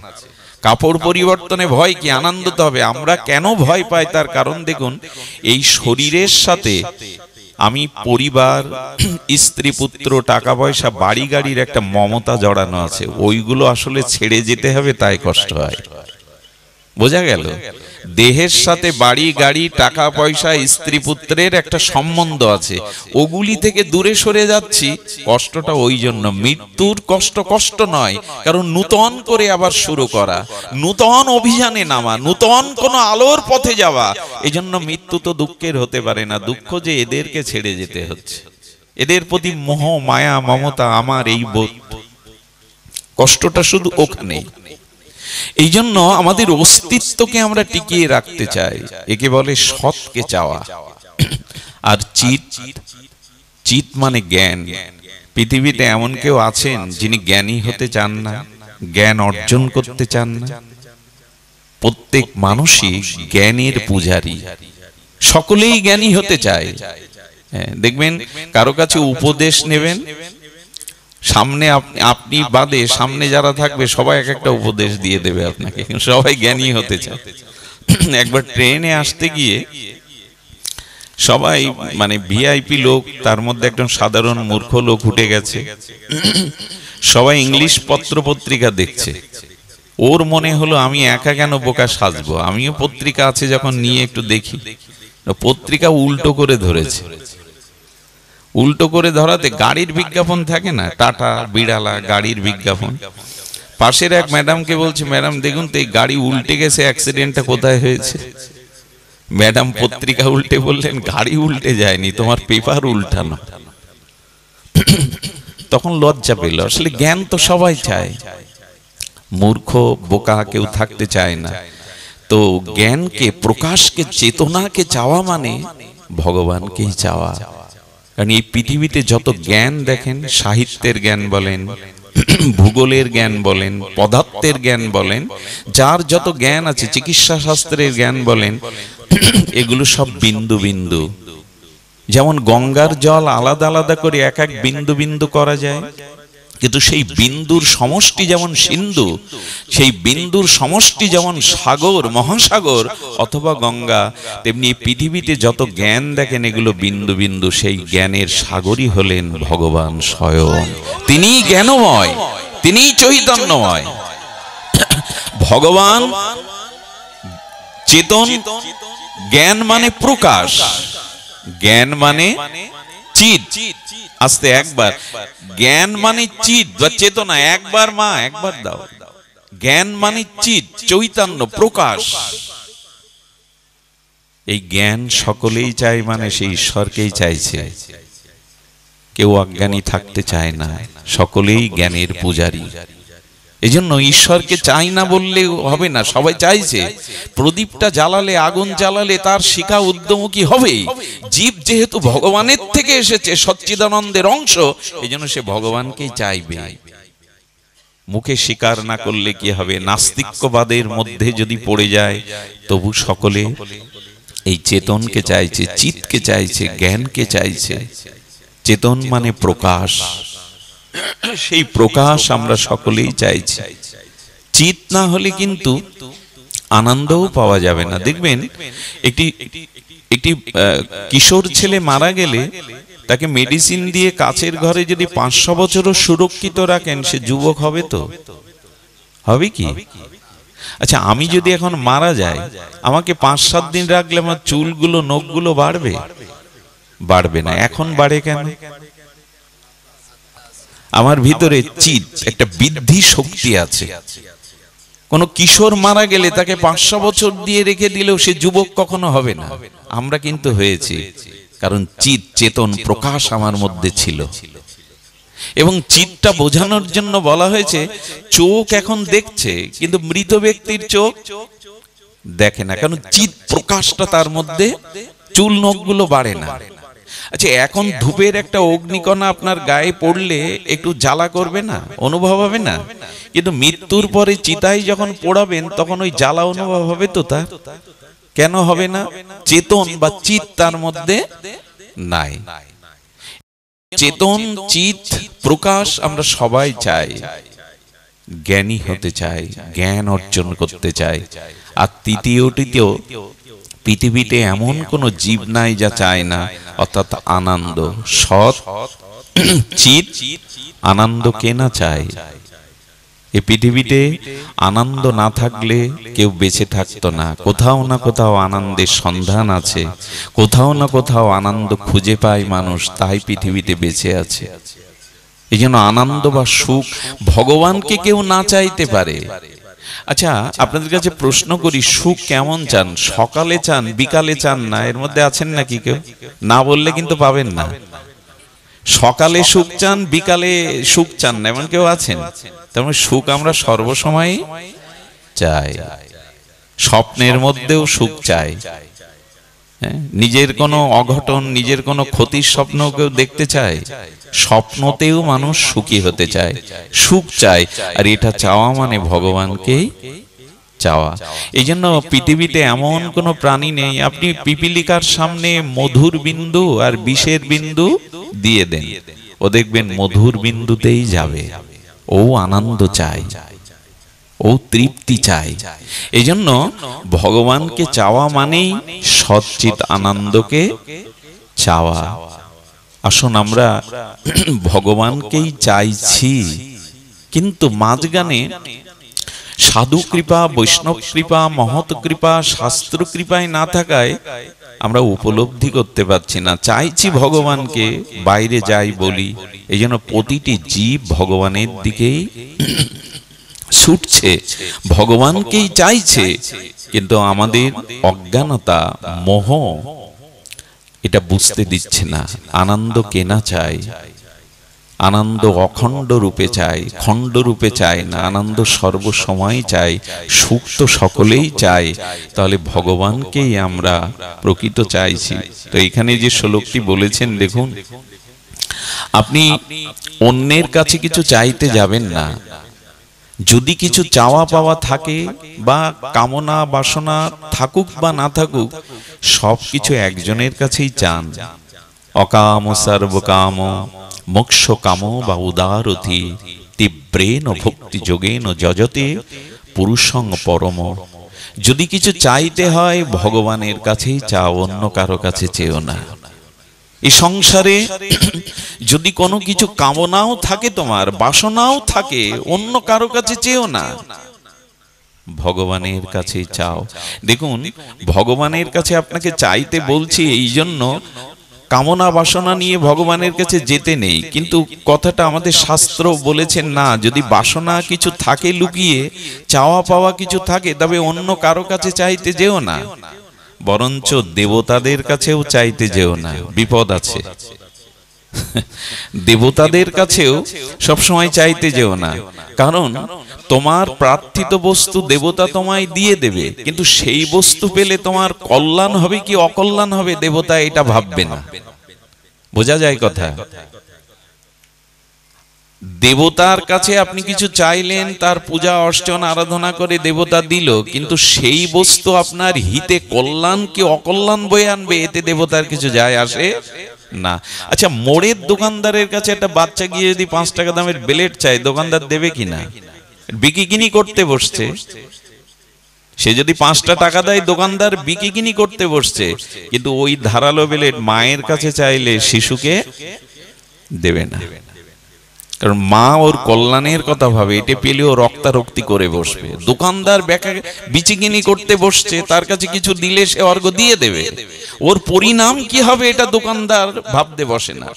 কাপড় পরিবর্তনে ভয় কি? আনন্দ তো হবে। আমরা কেন ভয় পাই তার কারণ দেখুন। এই শরীরের সাথে আমি পরিবার, স্ত্রী, পুত্র, টাকা পয়সা, বাড়ি গাড়ির একটা মমতা জড়ানো আছে। ওইগুলো আসলে ছেড়ে যেতে হবে, তাই কষ্ট হয়। বোঝা গেল? দেহের সাথে বাড়ি গাড়ি, টাকা পয়সা, স্ত্রী পুত্রের একটা সম্বন্ধ আছে, ওগুলি থেকে দূরে সরে যাচ্ছি, কষ্টটা ওই জন্য। মৃত্যুর কষ্ট কষ্ট নয়, কারণ নূতন করে আবার শুরু করা, নূতন অভিযানে নামা, নূতন কোনো আলোর পথে যাওয়া। এই জন্য মৃত্যু তো দুঃখের হতে পারে না। দুঃখ যে এদেরকে ছেড়ে যেতে হচ্ছে, এদের প্রতি মোহ, মায়া, মমতা, আমার এই বোধ, কষ্টটা শুধু ওখানেই। এই জন্য আমাদের অস্তিত্বকে আমরা টিকিয়ে রাখতে চাই, একে বলে সৎকে চাওয়া। আর চিত, চিত মানে জ্ঞান। পৃথিবীতে এমন কেউ আছেন যিনি জ্ঞানী হতে চান না, জ্ঞান অর্জন করতে চান না? প্রত্যেক মানুষই জ্ঞানের পূজারী, সকলেই জ্ঞানী হতে চায়। দেখবেন কারো কাছে উপদেশ নেবেন, সামনে আপনি বাদে সামনে যারা থাকবে সবাই এক একটা উপদেশ দিয়ে দেবে আপনাকে, সবাই জ্ঞানী হতে চায়। একবার ট্রেনে আসতে গিয়ে সবাই মানে ভিআইপি লোক, তার মধ্যে একজন সাধারণ মূর্খ লোক উঠে গেছে। সবাই ইংলিশ পত্র পত্রিকা দেখছে। ওর মনে হলো আমি একা কেন বোকা সাজবো, আমিও পত্রিকা আছে যখন নিয়ে একটু দেখি। পত্রিকা উল্টো করে ধরেছে। উল্টো করে ধরাতে গাড়ির বিজ্ঞাপন থাকে না, টাটা, বিড়ালা, গাড়ির বিজ্ঞাপন। পাশের এক ম্যাডামকে বলছে, ম্যাডাম দেখুন তো এই গাড়ি উল্টে গেছে, অ্যাক্সিডেন্টটা কোথায় হয়েছে? ম্যাডাম পত্রিকা উল্টে বললেন, গাড়ি উল্টে যায়নি, তোমার পেপার উল্টানো। তখন লজ্জা পেল। আসলে জ্ঞান তো সবাই চায়, মূর্খ বোকা কেউ থাকতে চায় না। তো জ্ঞানকে, প্রকাশকে, চেতনাকে চাওয়া মানে ভগবানকেই চাওয়া। কারণ এই পৃথিবীতে যত জ্ঞান দেখেন, সাহিত্যের জ্ঞান বলেন, ভূগোলের জ্ঞান বলেন, পদার্থের জ্ঞান বলেন, যার যত জ্ঞান আছে, চিকিৎসা শাস্ত্রের জ্ঞান বলেন, এগুলো সব বিন্দু বিন্দু। যেমন গঙ্গার জল আলাদা আলাদা করে এক এক বিন্দু বিন্দু করা যায়, কিন্তু সেই বিন্দুর সমষ্টি যেমন সিন্ধু, সেই বিন্দুর সমষ্টি যেমন সাগর, মহাসাগর অথবা গঙ্গা, তেমনি পৃথিবীতে যত জ্ঞান দেখেন এগুলো বিন্দু বিন্দু। সেই জ্ঞানের সাগরই হলেন ভগবান স্বয়ং। তিনিই জ্ঞানময়, তিনিই চৈতন্যময়। ভগবান চেতন। জ্ঞান মানে প্রকাশ, জ্ঞান মানে চিত। আস্তে একবার, জ্ঞান মানে চিত বা চেতনা। একবার মা, একবার দাও। জ্ঞান মানে চিত, চৈতন্য, প্রকাশ। এই জ্ঞান সকলেই চায়, মানে সেই ঈশ্বরকেই চাইছে। কেউ অজ্ঞানী থাকতে চায় না, সকলেই জ্ঞানের পূজারী। এই জন্য ঈশ্বরকে চাই না বললে হবে না, সবাই চাইছে। প্রদীপটা জ্বালালে, আগুন জ্বালালে তার শিখা উদ্যমুখী হবেই। জীব যেহেতু ভগবানের থেকে এসেছে, সচ্চিদানন্দের অংশ, এই জন্য সে ভগবানকেই চাইবে। মুখে স্বীকার না করলে কি হবে? নাস্তিক্যবাদের মধ্যে যদি পড়ে যায়, তবু সকলে এই চেতনকে চাইছে, চিতকে চাইছে, জ্ঞানকে চাইছে। চেতন মানে প্রকাশ, সেই প্রকাশ আমরা সকলেই চাইছি। চিত না হলে কিন্তু আনন্দও পাওয়া যাবে না। দেখবেন একটি একটি কিশোর ছেলে মারা গেলে তাকে মেডিসিন দিয়ে কাচের ঘরে যদি 500 বছরও সুরক্ষিত রাখেন, সে যুবক হবে তো? হবে কি? আচ্ছা, আমি যদি এখন মারা যাই, আমাকে 5-7 দিন রাখলে আমার চুলগুলো, নখগুলো বাড়বে? বাড়বে না। এখন বাড়ে কেন? আমার ভিতরে চিত, একটা বৃদ্ধি শক্তি আছে। কোন কিশোর মারা গেলে তাকে 500 বছর দিয়ে রেখে দিলেও সে যুবক কখনো হবে না। আমরা কিন্তু হয়েছি, কারণ চিত, চেতন, প্রকাশ আমার মধ্যে ছিল। এবং চিতটা বোঝানোর জন্য বলা হয়েছে, চোখ এখন দেখছে কিন্তু মৃত ব্যক্তির চোখ দেখে না, কারণ চিত প্রকাশটা তার মধ্যে, চুল নখগুলো বাড়ে না। আচ্ছা, এখন ধূপের একটা অগ্নিকণা আপনার গায়ে পড়লে একটু জ্বালা করবে না, অনুভব হবে না? কিন্তু মৃত্যুর পরে চিতায় যখন পোড়াবেন তখন ওই জ্বালা অনুভব হবে তো? তার কেন হবে না? চেতন বা চিত তার মধ্যে নাই। চেতন, চিত, প্রকাশ আমরা সবাই চাই, জ্ঞানী হতে চাই, জ্ঞান অর্জন করতে চাই। আর তৃতীয়টিতেও, পৃথিবীতে এমন কোন জীব নাই যা চায় না, অর্থাৎ আনন্দ। সৎ চিত আনন্দ কে না চায়? এই পৃথিবীতে আনন্দ না থাকলে কেউ বেঁচে থাকতো না। কোথাও না কোথাও আনন্দের সন্ধান আছে, কোথাও না কোথাও আনন্দ খুঁজে পায় মানুষ, তাই পৃথিবীতে বেঁচে আছে। এই জন্য আনন্দ বা সুখ ভগবানকে কেউ না চাইতে পারে। আচ্ছা, আপনাদের কাছে প্রশ্ন করি, সুখ কেমন চান? সকালে চান, বিকালে চান না? এর মধ্যে আছেন নাকি কেউ? না বললে কিন্তু পাবেন না। সকালে সুখ চান, বিকালে সুখ চান না, এমন কেউ আছেন? তেমন সুখ আমরা সর্বসময় চাই, স্বপ্নের মধ্যেও সুখ চাই। নিজের কোনো অঘটন, নিজের কোনো ক্ষতির স্বপ্ন কেউ দেখতে চায়? স্বপ্নতেও মানুষ সুখী হতে চায়, সুখ চায়। আর এটা চাওয়া মানে ভগবানকেই চাওয়া। এই জন্য পৃথিবীতে এমন কোনো প্রাণী নেই, আপনি পিপিলিকার সামনে মধুর বিন্দু আর বিষের বিন্দু দিয়ে দেন, ও দেখবেন মধুর বিন্দুতেই যাবে। ও আনন্দ চায়, ও তৃপ্তি চায়। এই জন্য ভগবানকে চাওয়া মানেই সচ্চিত আনন্দকে চাওয়া। আসুন আমরা ভগবানকেই চাইছি, কিন্তু মাঝখানে সাধু কৃপা, বৈষ্ণব কৃপা, মহৎ কৃপা, শাস্ত্র কৃপায় না থাকায় আমরা উপলব্ধি করতে পারছি না। চাইছি ভগবানকে, বাইরে যাই বলি। এই জন্য প্রতিটি জীব ভগবানের দিকেই ছুটছে, ভগবানকেই চাইছে, কিন্তু আমাদের অজ্ঞানতা, মোহ এটা বুঝতে দিচ্ছে না। আনন্দ কেনা চাই, আনন্দ অখণ্ড রূপে চাই, খণ্ড রূপে চাই না। আনন্দ সর্বসময় চাই, সুখ তো সকলেই চাই। তাহলে ভগবানকেই আমরা প্রকৃত চাইছি। তো এখানে যে শ্লোকটি বলেছেন, দেখুন, আপনি অন্যের কাছে কিছু চাইতে যাবেন না। যদি কিছু চাওয়া পাওয়া থাকে বা কামনা বাসনা থাকুক বা না থাকুক, সবকিছু একজনের কাছেই চান। অকাম সর্বকাম মোক্ষ কাম বা উদারতি তীব্রেণ ভক্তি যোগেন যজতে পুরুষং পরম। যদি কিছু চাইতে হয় ভগবানের কাছেই চাও, অন্য কারো কাছে চেও না। এই সংসারে যদি কোনো কিছু কামনাও থাকে, তোমার বাসনাও থাকে, অন্য কারো কাছে চেও না, ভগবানের কাছে চাও। দেখুন, ভগবানের কাছে আপনাকে চাইতে বলছি এই জন্য, কামনা বাসনা নিয়ে ভগবানের কাছে যেতে নেই। কিন্তু কথাটা আমাদের শাস্ত্র বলেছেন না, যদি বাসনা কিছু থাকে লুকিয়ে, চাওয়া পাওয়া কিছু থাকে, তবে অন্য কারো কাছে চাইতে যেও না। বরঞ্চ দেবতাদের কাছেও চাইতে যেও না, বিপদ আছে। দেবতাদের কাছেও সবসময় চাইতে যেও না, কারণ তোমার প্রার্থিত বস্তু দেবতা তোমায় দিয়ে দেবে, কিন্তু সেই বস্তু পেলে তোমার কল্যাণ হবে কি অকল্যাণ হবে দেবতা এটা ভাববে না। বোঝা যায় কথা? দেবতার কাছে আপনি কিছু চাইলেন, তার পূজা অর্চনা আরাধনা করে দেবতা দিল, কিন্তু সেই বস্তু আপনার হিতে কল্যাণ কি অকল্যাণ বয়ে আনবে, এতে দেবতার কিছু যায় আসে না। আচ্ছা, মোড়ের দোকানদারের কাছে একটা বাচ্চা গিয়ে যদি 5 টাকা দামের ব্লেড চাই, দোকানদার দেবে কিনা? বিক্রি করতে বসছে, সে যদি 5টা টাকা দেয়, দোকানদার বিকিকিনি করতে বসছে, কিন্তু ওই ধারালো ব্লেড মায়ের কাছে চাইলে শিশুকে দেবে না, কারণ মা ওর কল্যাণের কথা ভাবে, এটা পেলেও রক্তারক্তি করে বসবে। দোকানদার বিচিকিনি করতে বসছে, তার কাছে কিছু দিলে সে অর্ঘ দিয়ে দেবে, ওর পরিণাম কি হবে এটা দোকানদার ভাবতে বসে না।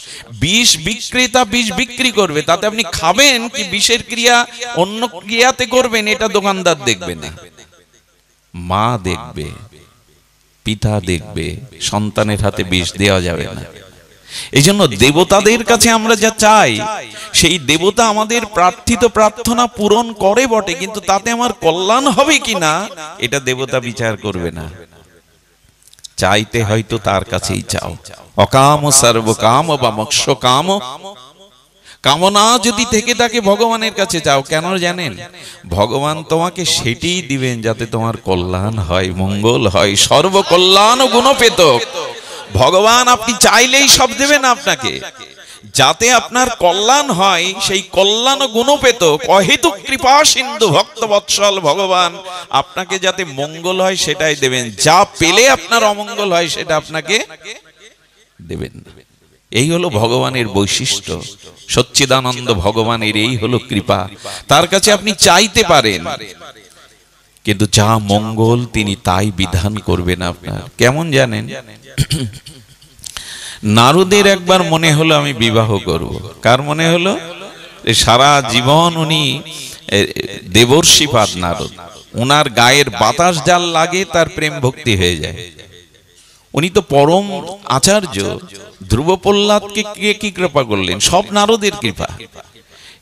বিষ বিক্রেতা বিষ বিক্রি করবে, তাতে আপনি খাবেন কি বিষের ক্রিয়া অন্য ক্রিয়াতে করবেন, এটা দোকানদার দেখবে না, মা দেখবে, পিতা দেখবে, সন্তানের হাতে বিষ দেওয়া যাবে না। এই জন্য দেবতাদের কাছে আমরা যা চাই, সেই দেবতা আমাদের প্রার্থিত প্রার্থনা পূরণ করে বটে, কিন্তু তাতে আমার কল্যাণ হবে কিনা এটা দেবতা বিচার করবে না। চাইতে হয়তো তার কাছেই চাও। অকাম সর্বকাম বা মোক্ষ কাম, কামনা যদি থেকে থাকে ভগবানের কাছে চাও। কেন জানেন? ভগবান তোমাকে সেটিই দিবেন যাতে তোমার কল্যাণ হয়, মঙ্গল হয়। সর্বকল্যাণ গুণপেত ভগবান আপনি চাইলেই সব দেবেন আপনাকে, যাতে আপনার কল্যাণ হয়। সেই কল্যাণ গুণপেত অহেতুক কৃপা সিন্ধু ভক্তবৎসল ভগবান আপনাকে যাতে মঙ্গল হয় সেটাই দেবেন। যা পেলে আপনার অমঙ্গল হয় সেটা আপনাকে দেবেন না। এই হলো ভগবানের বৈশিষ্ট্য। সচ্চিদানন্দ ভগবানের এই হলো কৃপা। তার কাছে আপনি চাইতে পারেন, কিন্তু যা মঙ্গল তিনি তাই বিধান করবেন আপনার। কেমন জানেন? নারদের একবার মনে হলো আমি বিবাহ করব। কার মনে হলো? সারা জীবন উনি দেবর্ষিপাদ নারদ, উনার গায়ের বাতাস জাল লাগে তার প্রেম ভক্তি হয়ে যায়। উনি তো পরম আচার্য। ধ্রুব প্রহ্লাদকে কে কি কৃপা করলেন? সব নারদের কৃপা।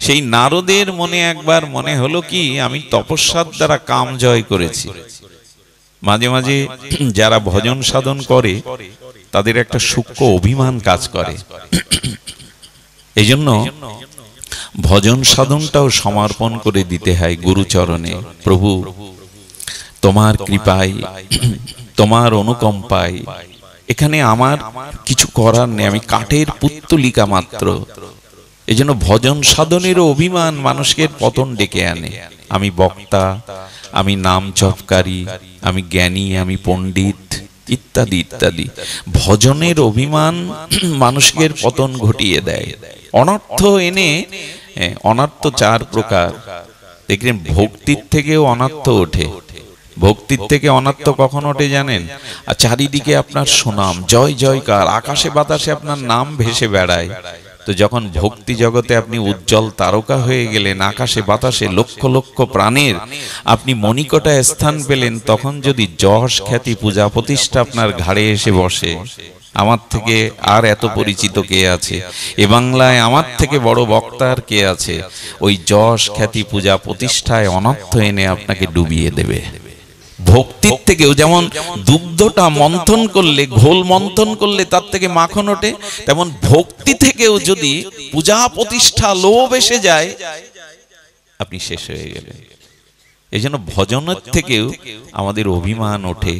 সেই নারদের মনে একবার মনে হলো কি, আমি তপস্যার দ্বারা কাম জয় করেছি। মাঝে মাঝে যারা ভজন সাধন করে তাদের একটা সূক্ষ্ম অভিমান কাজ করে। এই জন্য ভজন সাধনটাও সমর্পণ করে দিতে হয় গুরুচরণে। প্রভু তোমার কৃপায়, তোমার অনুকম্পায় এখানে আমার কিছু করার নেই, আমি কাঠের পুত্তলিকা মাত্র। এই জন্য ভজন সাধনেরও অভিমান মানুষকে পতন ডেকে আনে। আমি বক্তা, আমি নাম জপকারী, আমি জ্ঞানী, আমি পণ্ডিত, ইত্যাদি ইত্যাদি। ভজনের অভিমান মানুষকে পতন ঘটিয়ে দেয়, অনর্থ এনে। অনর্থ 4 প্রকার দেখলেন। ভক্তির থেকেও অনর্থ ওঠে। ভক্তির থেকে অনর্থ কখন ওঠে জানেন? আর চারিদিকে আপনার সুনাম, জয় জয়কার, আকাশে বাতাসে আপনার নাম ভেসে বেড়ায়। তো যখন ভক্তি জগতে আপনি উজ্জ্বল তারকা হয়ে গেলেন, আকাশে বাতাসে লক্ষ লক্ষ প্রাণের আপনি মণিকটায় স্থান পেলেন, তখন যদি যশ খ্যাতি পূজা প্রতিষ্ঠা আপনার ঘাড়ে এসে বসে, আমার থেকে আর এত পরিচিত কে আছে এ বাংলায়, আমার থেকে বড় বক্তা আর কে আছে? ওই যশ খ্যাতি পূজা প্রতিষ্ঠায় অনর্থ এনে আপনাকে ডুবিয়ে দেবে। ভক্তির থেকেও যেমন দুগ্ধটা মন্থন করলে, ঘোল মন্থন করলে তার থেকে মাখন ওঠে, তেমন ভক্তি থেকেও যদি পূজা প্রতিষ্ঠা লোভ এসে যায়, আপনি শেষ হয়ে গেলেন। এই জন্য ভজনের থেকেও আমাদের অভিমান ওঠে।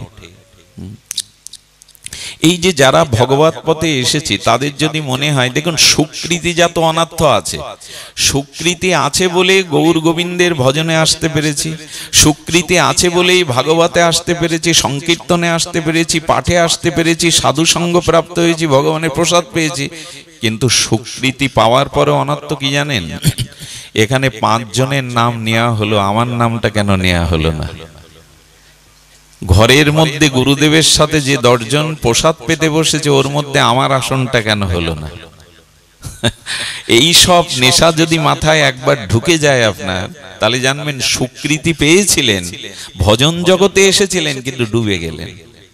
এই যে যারা ভগবত পথে এসেছে তাদের যদি মনে হয়, দেখুন সুকৃতিজাত অনার্থ আছে। সুকৃতি আছে বলে গৌর গোবিন্দের ভজনে আসতে পেরেছি, সুকৃতি আছে বলেই ভাগবতে আসতে পেরেছি, সংকীর্তনে আসতে পেরেছি, পাঠে আসতে পেরেছি, সাধু সঙ্গ প্রাপ্ত হয়েছি, ভগবানের প্রসাদ পেয়েছি। কিন্তু সুকৃতি পাওয়ার পরে অনার্থ কি জানেন? এখানে 5 জনের নাম নেওয়া হলো, আমার নামটা কেন নেওয়া হলো না? ঘরের মধ্যে গুরুদেবের সাথে যে 10 জন প্রসাদ পেতে বসেছে, ওর মধ্যে আমার আসনটা কেন হলো না? এই সব নেশা যদি মাথায় একবার ঢুকে যায় আপনার, তাহলে জানবেন সুকৃতি পেয়েছিলেন, ভজন জগতে এসেছিলেন, কিন্তু ডুবে গেলেন।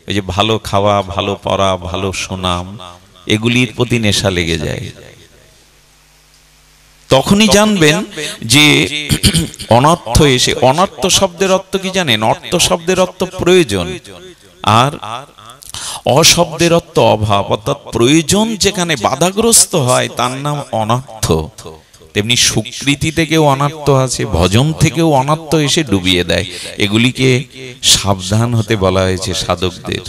ওই যে ভালো খাওয়া, ভালো পড়া, ভালো সুনাম, এগুলির প্রতি নেশা লেগে যায়। তখনই জানবেন যে অনর্থ এসে। অনর্থ শব্দের অর্থ কি জানেন? অর্থ শব্দের অর্থ প্রয়োজন, আর অশব্দের অর্থ অভাব। অর্থাৎ প্রয়োজন যেখানে বাধাগ্রস্ত হয় তার নাম অনর্থ। তেমনি সুকৃতি থেকেও অনর্থ আছে, ভজন থেকেও অনর্থ এসে ডুবিয়ে দেয়। এগুলিকে সাবধান হতে বলা হয়েছে সাধকদের।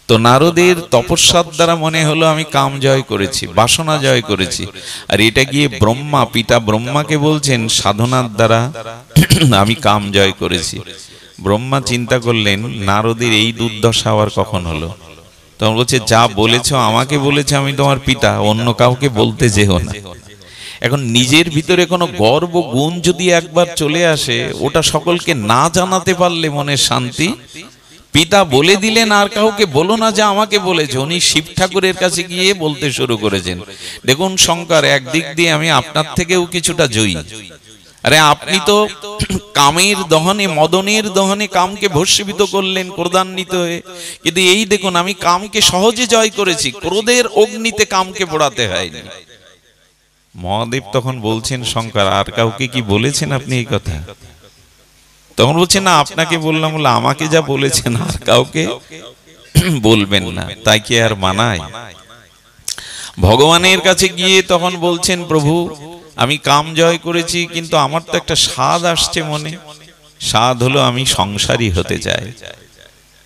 তো নারদের তপস্যার দ্বারা মনে হলো আমি কাম জয় করেছি, বাসনা জয় করেছি। আর এটা গিয়ে ব্রহ্মা, পিতা ব্রহ্মাকে বলছেন সাধনার দ্বারা আমি কাম জয় করেছি। ব্রহ্মা চিন্তা করলেন নারদের এই দুর্দশা আবার কখন হলো। তখন বলছে, যা বলেছ আমাকে বলেছে, আমি তোমার পিতা, অন্য কাউকে বলতে যেও না। এখন নিজের ভিতরে কোনো গর্ব গুণ যদি একবার চলে আসে, ওটা সকলকে না জানাতে পারলে মনের শান্তি। পিতা বলে দিলেন আর কাউকে বলো না যে আমাকে বলেছে। উনি শিব ঠাকুরের কাছে গিয়ে বলতে শুরু করেছেন, দেখুন শঙ্কর, একদিক দিয়ে আমি আপনার থেকেও কিছুটা জয়ী। আরে আপনি তো কামের দহনে, মদনের দহনে কামকে ভস্মীভূত করলেন ক্রোধান্বিত হয়ে, কিন্তু এই দেখুন আমি কামকে সহজে জয় করেছি, ক্রোধের অগ্নিতে কামকে পোড়াতে হয়নি। মহাদেব তখন বলছেন, শঙ্কর আর কাউকে কি বলেছেন আপনি এই কথা? তখন বলছেন, না আপনাকে বললাম। বলে আমাকে যা বলেছেন আর কাউকে বলবেন না, তাই কি আর মানায়? ভগবানের কাছে গিয়ে তখন বলছেন, প্রভু আমি কাম জয় করেছি, কিন্তু আমার তো একটা স্বাদ আসছে মনে, স্বাদ হলো আমি সংসারী হতে চাই।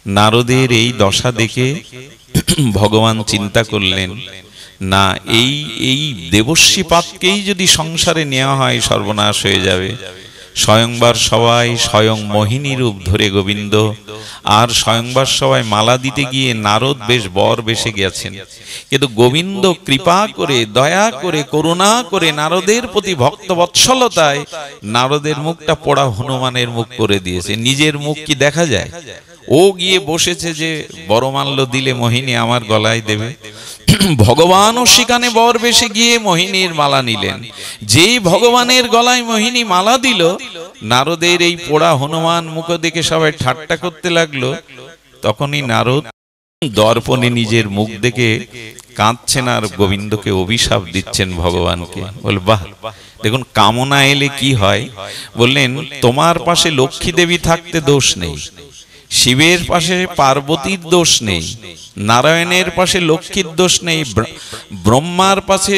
নারদের এই দশা দেখে ভগবান চিন্তা করলেন, না এই দেবর্ষী পাতকেই যদি সংসারে নেওয়া হয় সর্বনাশ হয়ে যাবে। স্বয়ংবার সবাই স্বয়ং মোহিনী রূপ ধরে গোবিন্দ, আর স্বয়ংবার সবাই মালা দিতে গিয়ে নারদ বেশ বর বেশে গেছেন, কিন্তু গোবিন্দ কৃপা করে, দয়া করে, করুণা করে নারদের প্রতি ভক্ত বৎসলতায় নারদের মুখটা পোড়া হনুমানের মুখ করে দিয়েছে। নিজের মুখ কি দেখা যায়? ও গিয়ে বসেছে যে বরমাল্য দিলে মোহিনী আমার গলায় দেবে। ভগবানও সেখানে বর বেশে গিয়ে মোহিনীর মালা নিলেন। যেই ভগবানের গলায় মোহিনী মালা দিল, নারদের এই পোড়া হনুমান মুখ দেখে সবাই ঠাট্টা করতে লাগলো। তখনই নারদ দর্পণে নিজের মুখ দেখে কাঁদছেন আর গোবিন্দকে অভিশাপ দিচ্ছেন ভগবানকে। বল বাহ, দেখুন কামনা এলে কি হয়। বললেন, তোমার পাশে লক্ষ্মী দেবী থাকতে দোষ নেই, শিবের পাশে পার্বতীর দোষ নেই, নারায়ণের পাশে লক্ষ্মীর দোষ নেই, ব্রহ্মার পাশে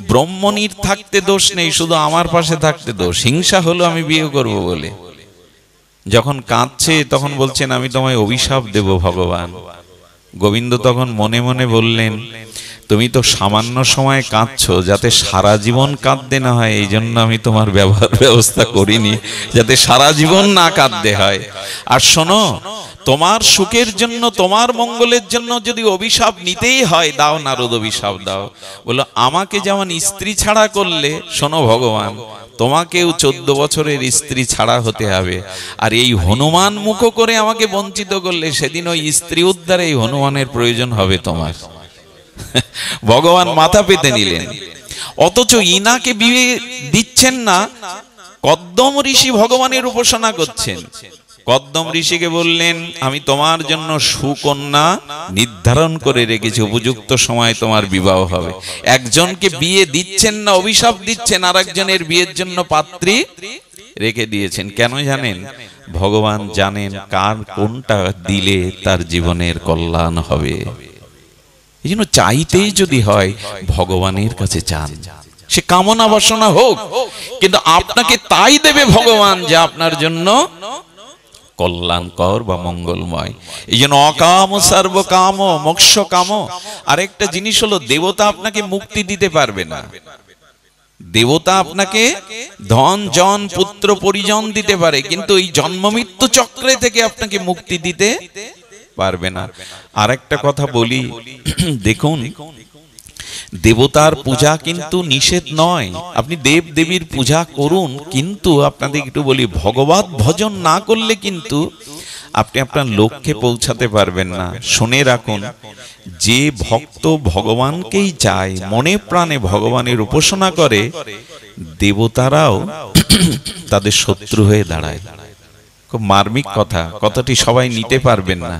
ব্রহ্মণীর থাকতে দোষ নেই, শুধু আমার পাশে থাকতে দোষ। হিংসা হলো আমি বিয়ে করব বলে। যখন কাঁদছে তখন বলছেন, আমি তোমায় অভিশাপ দেব ভগবান। গোবিন্দ তখন মনে মনে বললেন, তুমি তো সামান্য সময় কাঁদছো, যাতে সারা জীবন কাঁদতে না হয় এই জন্য আমি তোমার ব্যবস্থা করিনি, যাতে সারা জীবন না কাঁদতে হয়। আর শোনো, তোমার সুখের জন্য, তোমার মঙ্গলের জন্য যদি অভিশাপ নিতেই হয়, দাও নারদ, অভিশাপ দাও। বললো, আমাকে যেমন স্ত্রী ছাড়া করলে, শোনো ভগবান, তোমাকেও 14 বছরের স্ত্রী ছাড়া হতে হবে। আর এই হনুমান মুখ করে আমাকে বঞ্চিত করলে, সেদিন ওই স্ত্রী উদ্ধারে এই হনুমানের প্রয়োজন হবে তোমার। ভগবান মাথা পেতে নিলেন। অথচ ইনাকে বিয়ে দিচ্ছেন না, কদ্দম ঋষি ভগবানের উপাসনা করছেন। কদ্দম ঋষিকে বললেন, আমি তোমার জন্য সুকন্যা নির্ধারণ করে রেখেছি, উপযুক্ত সময় তোমার বিবাহ হবে। একজনকে বিয়ে দিচ্ছেন না, অভিশাপ দিচ্ছেন, আর একজনের বিয়ের জন্য পাত্রী রেখে দিয়েছেন। কেন জানেন? ভগবান জানেন কার কোনটা দিলে তার জীবনের কল্যাণ হবে। এই জন্য চাইতেই যদি হয় ভগবানের কাছে চান, সে কামনা বাসনা হোক, কিন্তু আপনাকে তাই দেবে ভগবান যা আপনার জন্য কল্যাণকর বা মঙ্গলময়। এই জন্য অকাম সর্বকাম মোক্ষ কাম। আরেকটা জিনিস হলো, দেবতা আপনাকে মুক্তি দিতে পারবে না। দেবতা আপনাকে ধন জন পুত্র পরিজন দিতে পারে, কিন্তু এই জন্ম মৃত্যু চক্রে থেকে আপনাকে মুক্তি দিতে পারবে না। আরেকটা কথা বলি, দেখুন দেবতার পূজা কিন্তু নিষেধ নয়, আপনি দেব দেবীর পূজা করুন, কিন্তু আপনাদের একটু বলি, ভগবত ভজন না করলে কিন্তু আপনি আপনার লক্ষ্যে পৌঁছাতে পারবেন না। শুনে রাখুন, যে ভক্ত ভগবানকেই চায়, মনে প্রাণে ভগবানের উপাসনা করে, দেবতারাও তাদের শত্রু হয়ে দাঁড়ায়। খুব মার্মিক কথা, কথাটি সবাই নিতে পারবেন না।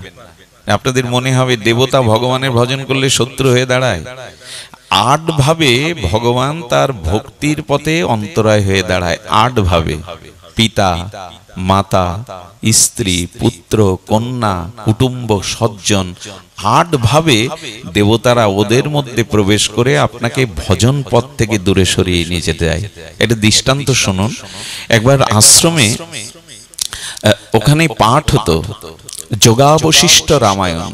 আপনাদের মনে হবে দেবতা ভগবানের ভজন করলে শত্রু হয়ে দাঁড়ায়। 8 ভাবে ভগবান তার ভক্তির পথে অন্তরায় হয়ে দাঁড়ায়। 8 ভাবে, পিতা, মাতা, স্ত্রী, পুত্র, কন্যা, কুটুম্ব, সজ্জন, 8 ভাবে দেবতারা ওদের মধ্যে প্রবেশ করে আপনাকে ভজন পথ থেকে দূরে সরিয়ে নিয়ে যেতে যায়। এটা দৃষ্টান্ত শুনুন। একবার আশ্রমে ওখানে পাঠ হতো যোগাবশিষ্ট রামায়ণ,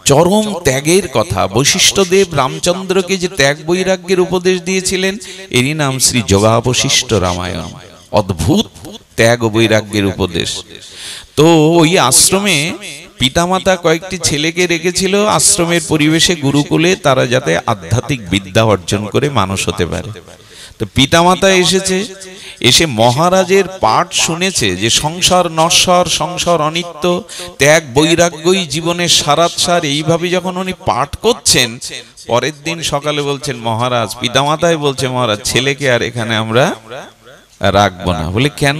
চরম ত্যাগের কথা। বশিষ্ঠদেব রামচন্দ্রকে যে ত্যাগ বৈরাগ্যের উপদেশ দিয়েছিলেন, এরই নাম শ্রী যোগাবশিষ্ট রামায়ণ। অদ্ভুত ত্যাগ ও বৈরাগ্যের উপদেশ। তো ওই আশ্রমে পিতামাতা কয়েকটি ছেলেকে রেখেছিল আশ্রমের পরিবেশে, গুরুকুলে, তারা যাতে আধ্যাত্মিক বিদ্যা অর্জন করে মানুষ হতে পারে। তো পিতামাতা এসেছে, এসে মহারাজের পাঠ শুনেছে যে সংসার নশ্বর, সংসার অনিত্য, ত্যাগ বৈরাগ্যই জীবনের সারাৎসার। এইভাবে যখন উনি পাঠ করছেন, পরের দিন সকালে বলছেন মহারাজ, পিতামাতাই বলছে মহারাজ, ছেলেকে আর এখানে আমরা রাখবো না। বলে কেন?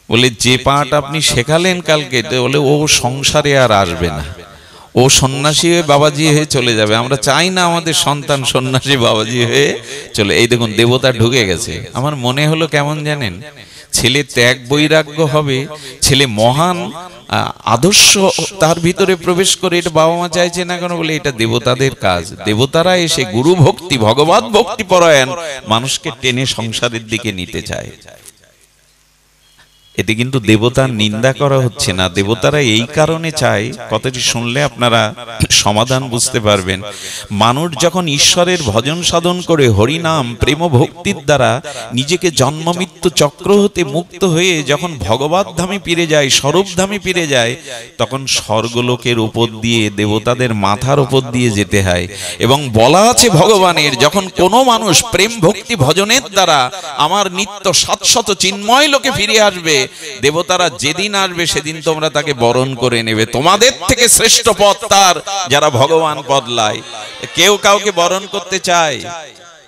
বলে যে পাঠ আপনি শেখালেন কালকে, বলে ও সংসারে আর আসবে না, ও সন্ন্যাসী হয়ে বাবাজি হয়ে চলে যাবে। আমরা চাই না আমাদের সন্তান সন্ন্যাসী বাবাজি হয়ে চলে। এই দেখুন দেবতা ঢুকে গেছে। আমার মনে হলো কেমন জানেন, ছেলে ত্যাগ বৈরাগ্য হবে, ছেলে মহান আদর্শ তার ভিতরে প্রবেশ করে, এটা বাবা মা চাইছে না কেন? বলে এটা দেবতাদের কাজ। দেবতারা এসে গুরু ভক্তি, ভগবত ভক্তি পরায়ণ মানুষকে টেনে সংসারের দিকে নিতে চায়। এতে কিন্তু দেবতার নিন্দা করা হচ্ছে না। দেবতারা এই কারণে চায়, কথাটি শুনলে আপনারা সমাধান বুঝতে পারবেন। মানুষ যখন ঈশ্বরের ভজন সাধন করে হরিনাম প্রেম ভক্তির দ্বারা নিজেকে জন্ম মৃত্যু চক্র হতে মুক্ত হয়ে যখন ভগবত ধামে ফিরে যায়, স্বরূপ ধামে ফিরে যায়, তখন স্বর্গলোকের উপর দিয়ে, দেবতাদের মাথার উপর দিয়ে যেতে হয়। এবং বলা আছে ভগবানের, যখন কোনো মানুষ প্রেম ভক্তি ভজনের দ্বারা আমার নিত্য শাশ্বত চিন্ময় লোকে ফিরে আসবে, দেবতারা যেদিন আসবে সেদিন তোমরা তাকে বরণ করে নেবে। তোমাদের থেকে শ্রেষ্ঠ পদ তার যারা ভগবান বদলায়। কেউ কাউকে বরণ করতে চায়,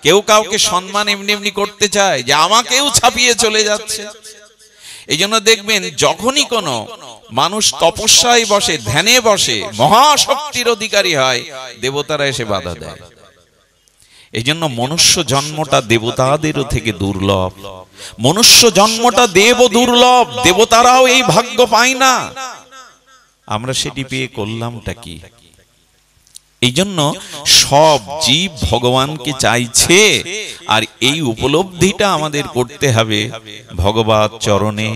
কেউ কাউকে সম্মান এমনি এমনি করতে চায় যে আমাকেও ছাপিয়ে চলে যাচ্ছে। এই জন্য দেখবেন যখনই কোনো মানুষ তপস্যায় বসে, ধ্যানে বসে, মহাশক্তির অধিকারী হয়, দেবতারা এসে বাধা দেয়। এই জন্য মনুষ্য জন্মটা দেবতাদেরও থেকে দুর্লভ। মনুষ্য জন্মটা দেব দুর্লভ, দেবতারাও এই ভাগ্য পায় না। আমরা সেটি পেয়ে করলামটা কি? এই জন্য সব জীব ভগবানকে চাইছে, আর এই উপলব্ধিটা আমাদের করতে হবে ভগবত চরণে।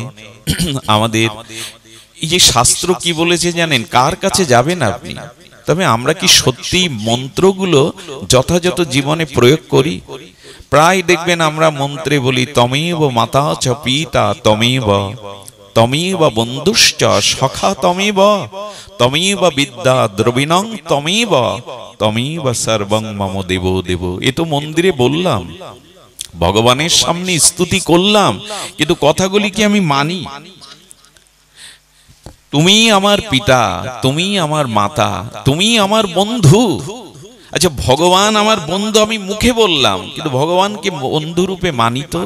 আমাদের এই যে শাস্ত্র কি বলেছে জানেন? কার কাছে যাবেন আপনি? তবে আমরা কি সত্যি মন্ত্রগুলো যথাযথ জীবনে প্রয়োগ করি? প্রায় দেখবেন আমরা মন্ত্রে বলি তমেব মাতা চ পিতা তমেব, তমেব বন্ধুশ্চ সখা তমেব, তমেব বিদ্যা দ্রবিণং তমেব, তমেব সর্বং মম দেব দেব। এ তো মন্দিরে বললাম, ভগবানের সামনে স্তুতি করলাম, কিন্তু কথাগুলি কি আমি মানি? তুমি আমার পিতা, তুমি আমার মাতা, তুমি আমার বন্ধু। আচ্ছা, ভগবান আমার বন্ধু আমি মুখে বললাম, কিন্তু ভগবানকে বন্ধু রূপে মানি তো?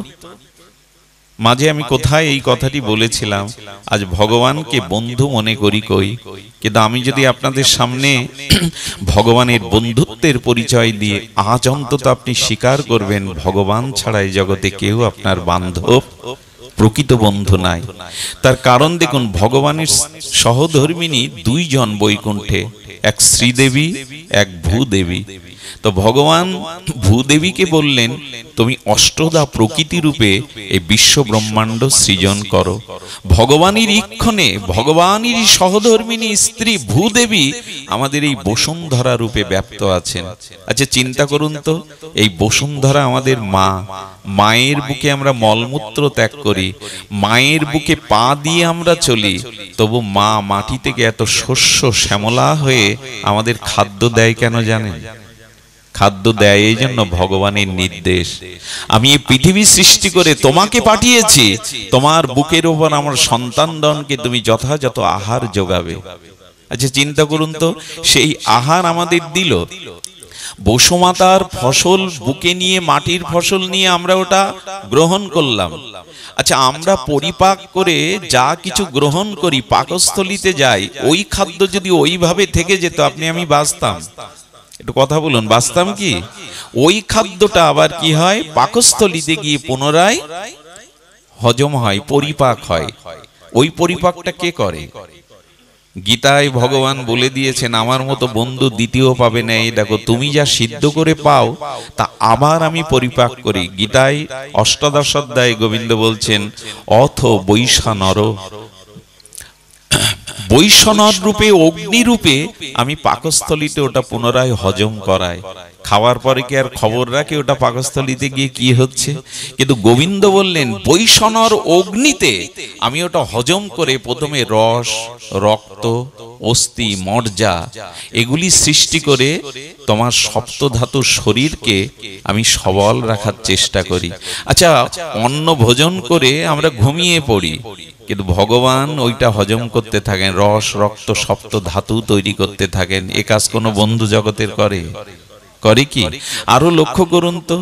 মাঝে আমি কোথায় এই কথাটি বলেছিলাম, আজ ভগবানকে বন্ধু মনে করি কই, কিন্তু আমি যদি আপনাদের সামনে ভগবানের বন্ধুত্বের পরিচয় দিয়ে আজ অন্তত আপনি স্বীকার করবেন ভগবান ছাড়া এই জগতে কেউ আপনার বান্ধব, প্রকৃত বন্ধু নাই। তার কারণ দেখুন, ভগবানের সহধর্মিনী দুইজন বৈকুণ্ঠে, এক শ্রীদেবী, এক ভূদেবী। তো ভগবান ভূদেবীকে বললেন, তুমি অষ্টদা প্রকৃতি রূপে এই বিশ্ব ব্রহ্মাণ্ড সৃজন করো। ভগবানের ইক্ষণে ভগবানেরই সহধর্মিনী স্ত্রী ভূদেবী আমাদের এই বসুন্ধরা রূপে ব্যাপ্ত আছেন। আচ্ছা চিন্তা করুন তো, এই বসুন্ধরা আমাদের মা, মায়ের বুকে আমরা মলমূত্র ত্যাগ করি, মায়ের বুকে পা দিয়ে আমরা চলি, তবু মা মাটি থেকে এত শস্য শ্যামলা হয়ে আমাদের খাদ্য দেয় কেন জানেন? খাদ্য দেয় এই জন্য ভগবানের নির্দেশ, আমি এই পৃথিবী সৃষ্টি করে তোমাকে পাঠিয়েছি, তোমার বুকের ওপর আমার সন্তানগণকে তুমি যথাযথ আহার যোগাবে। আচ্ছা চিন্তা করুন তো, সেই আহার আমাদের দিল বসুমাতার ফসল, বুকে নিয়ে মাটির ফসল নিয়ে আমরা ওটা গ্রহণ করলাম। আচ্ছা আমরা পরিপাক করে যা কিছু গ্রহণ করি, পাকস্থলিতে যাই, ওই খাদ্য যদি ওইভাবে থেকে যেত, আপনি আমি বাঁচতাম? একটু কথা বলুন, বাঁচতাম কি? ওই খাদ্যটা আবার কি হয়, পাকস্থলিতে গিয়ে পুনরায় হজম হয়, পরিপাক হয়। ওই পরিপাকটা কে করে? গীতায় ভগবান বলে দিয়েছেন, আমার মতো বন্ধু দ্বিতীয় পাবে না। এই দেখো, তুমি যা সিদ্ধ করে পাও তা আবার আমি পরিপাক করি। গীতায় অষ্টাদশ অধ্যায়ে গোবিন্দ বলছেন, অথ বৈশানর, বৈষ্ণব রূপে, অগ্নি রূপে আমি পাকস্থলিতে ওটা পুনরায় হজম করাই। খাওয়ার পরে কি আর খবর রাখে ওটা পাকস্থলিতে গিয়ে কি হচ্ছে? কিন্তু গোবিন্দ বললেন বৈষণর অগ্নিতে আমি ওটা হজম করে প্রথমে রস, রক্ত, অস্থি, মজ্জা এগুলি সৃষ্টি করে তোমার সপ্তধাতুর শরীরকে আমি সবল রাখার চেষ্টা করি। আচ্ছা, অন্ন ভোজন করে আমরা ঘুমিয়ে পড়ি, কিন্তু ভগবান ওইটা হজম করতে থাকেন, রস, রক্ত, সপ্ত ধাতু তৈরি করতে থাকেন। এ কাজ কোনো বন্ধু জগতের করে? করে কি? আরো লক্ষ্য করুন তো,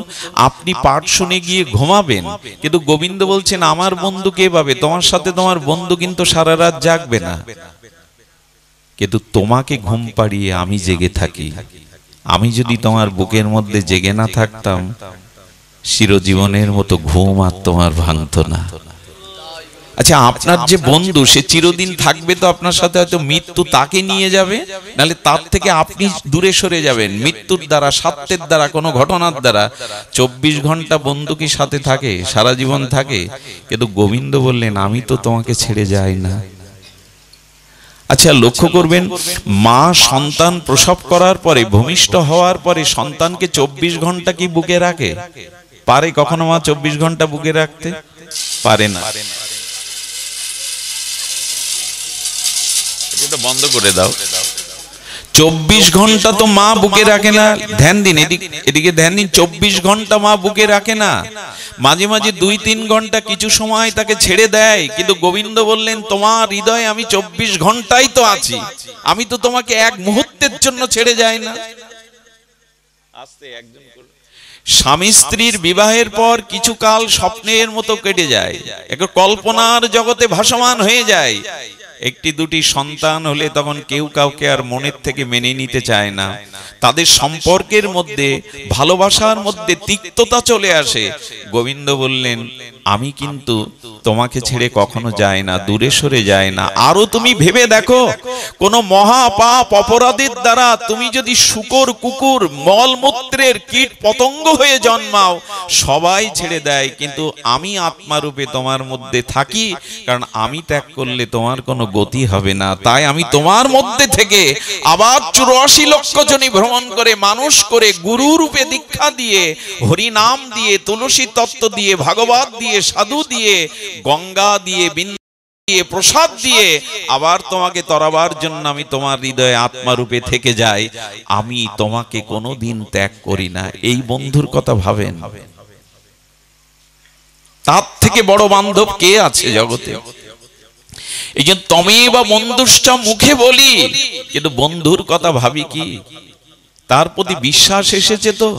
আপনি পাঠ শুনে গিয়ে ঘুমাবেন, কিন্তু গোবিন্দ বলছেন আমার বন্ধু কে পাবে? তোমার সাথে তোমার বন্ধু কিন্তু সারা রাত জাগবে না, কিন্তু তোমাকে ঘুম পাড়িয়ে আমি জেগে থাকি। আমি যদি তোমার বুকের মধ্যে জেগে না থাকতাম, চিরজীবনের মতো ঘুম আর তোমার ভাঙতো না। আচ্ছা, আপনার যে বন্ধু সে চিরদিন থাকবে তো আপনার সাথে, হয়তো মৃত্যু তাকে নিয়ে যাবে, নাহলে তার থেকে আপনি দূরে সরে যাবেন মৃত্যুর দ্বারা, স্বার্থের দ্বারা, কোনো ঘটনার দ্বারা। 24 ঘন্টা বন্ধু কি সাথে থাকে? সারা জীবন থাকে। কিন্তু গোবিন্দ বললেন আমি তো তোমাকে ছেড়ে যাই না। আচ্ছা, লক্ষ্য করবেন, মা সন্তান প্রসব করার পরে, ভূমিষ্ঠ হওয়ার পরে সন্তানকে 24 ঘন্টা কি বুকে রাখে? পারে কখনো মা 24 ঘন্টা বুকে রাখতে? পারে না। এটা বন্ধ করে দাও। 24 ঘন্টা তো মা বুকে রাখে না। ধ্যান দিন, এদিকে ধ্যান দিন। 24 ঘন্টা মা বুকে রাখে না, মাঝে মাঝে 2-3 ঘন্টা কিছু সময় তাকে ছেড়ে দেয়। কিন্তু গোবিন্দ বললেন তোমার হৃদয়ে আমি 24 ঘন্টাই তো আছি, আমি তো তোমাকে এক মুহূর্তের জন্য ছেড়ে যাই না। স্বামী স্ত্রীর বিবাহের পর কিছু কাল স্বপ্নের মতো কেটে যায়, একটা কল্পনার জগতে ভাসমান হয়ে যায়। একটি দুটি সন্তান হলে তখন কেউ কাউকে আর মনের থেকে মেনে নিতে চায় না। তাদের সম্পর্কের মধ্যে, ভালোবাসার মধ্যে তিক্ততা চলে আসে। গোবিন্দ বললেন আমি কিন্তু তোমাকে ছেড়ে কখনো যাই না, দূরে সরে যায় না। আরো তুমি ভেবে দেখো, কোন মহা পাপ অপরাধের দ্বারা তুমি যদি শূকর, কুকুর, মলমূত্রের কীট পতঙ্গ হয়ে জন্মাও, সবাই ছেড়ে দেয়, কিন্তু আমি আত্মারূপে তোমার মধ্যে থাকি। কারণ আমি ত্যাগ করলে তোমার কোনো গতি হবে না। তাই আমি তোমার মধ্যে থেকে আবার 84 লক্ষ জনী ভ্রমণ করে, মানুষ করে, গুরু রূপে দীক্ষা দিয়ে, হরি নাম দিয়ে, তুলসী তত্ত্ব দিয়ে, ভাগবত দিয়ে, সাধু দিয়ে, গঙ্গা দিয়ে, বিন্দু দিয়ে, প্রসাদ দিয়ে আবার তোমাকে তরাবার জন্য আমি তোমার হৃদয়ে আত্মারূপে থেকে যাই। আমি তোমাকে কোনোদিন ত্যাগ করি না। এই বন্ধুর কথা ভাবেন, তার থেকে বড় বান্ধব কে আছে জগতে? এই যে তমেব বন্ধুশ্চ মুখে বলি, কিন্তু বন্ধুর কথা ভাবি কি? তার প্রতি বিশ্বাস এসেছে তো?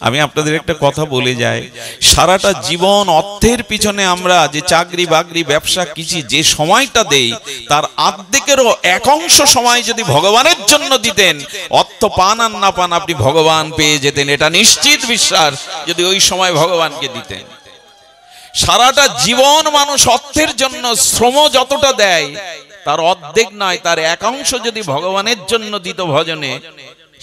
আমি আপনাদের একটা কথা বলে যাই, সারাটা জীবন অর্থের পিছনে আমরা যে চাকরি বাকরি ব্যবসা কিছু যে সময়টা দেই, তার অর্ধেকেরও এক অংশ সময় যদি ভগবানের জন্য দিতেন, অর্থ পান আর না পান আপনি ভগবান পেয়ে যেতেন, এটা নিশ্চিত বিশ্বাস। যদি ওই সময় ভগবানকে দিতেন, সারাটা জীবন মানুষ অর্থের জন্য শ্রম যতটা দেয় তার অর্ধেক নয়, তার এক অংশ যদি ভগবানের জন্য দিত ভজনে,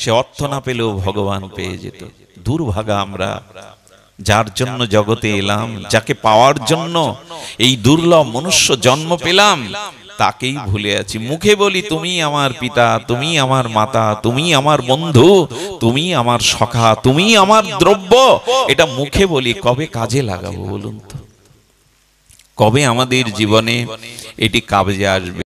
সে অর্থ না পেলেও ভগবান পেয়ে যেত। দুর্ভাগা আমরা, যার জন্য জগতে এলাম, যাকে পাওয়ার জন্য এই দুর্লভ মনুষ্য জন্ম পেলাম, তাকেই ভুলে আছি। মুখে বলি তুমি আমার পিতা, তুমি আমার মাতা, তুমি আমার বন্ধু, তুমি আমার সখা, তুমি আমার দ্রব্য, এটা মুখে বলি। কবে কাজে লাগাবো বলুন তো? কবে আমাদের জীবনে এটি কাজে আসবে?